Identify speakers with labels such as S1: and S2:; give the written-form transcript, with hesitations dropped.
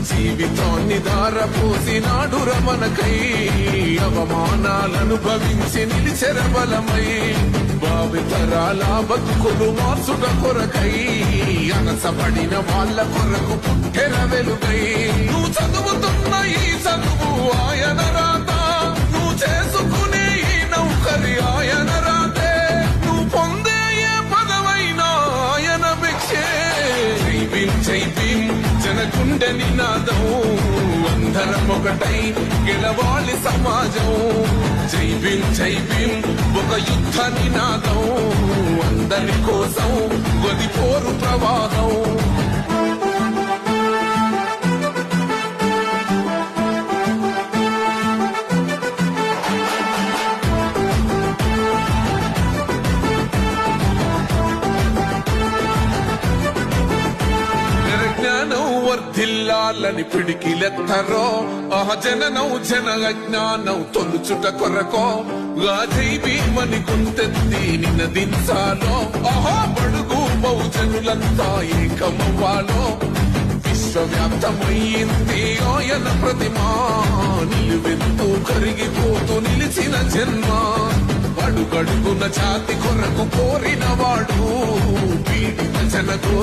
S1: జీవితాన్ని ధారపోసినాడు రమణకై అవమానాలనుభవించి నిలిచెర బలమై భావితరాల బతుకులు మార్చుట కొరకై అనసబడిన వాళ్ళ కొరకు పుట్టెర వెలుగై నువ్వు చదువుతున్న ఈ చదువు ఆయన రాత నువ్వు చేసుకునే ఈ నౌకరి ఆయన రాతే నువ్వు పొందే ఏ పదవైనా ఆయన భిక్షే జై భీమ్ జనగుండె నినాదం అందరం ఒకటై గెలవాలి సమాజం జై భీమ్ ఒక యుద్ధ నినాదం అందరి కోసం గది పోరు ప్రవాహం వర్ధిల్లాలని పిడికిలెత్తరో జననం జన అజ్ఞానం తొలుచుట కొరకో జై భీమని గుంతెత్తి నినదించాలో బడుగు బహుజనులంతా ఏకమవ్వాలో విశ్వవ్యాప్తమయ్యింది ఆయన ప్రతిమా నిలువెత్తు కరిగిపోతూ నిలిచిన జన్మ అడుగడుగున జాతి కొరకు కోరిన వాడు పీడిత జన కోసం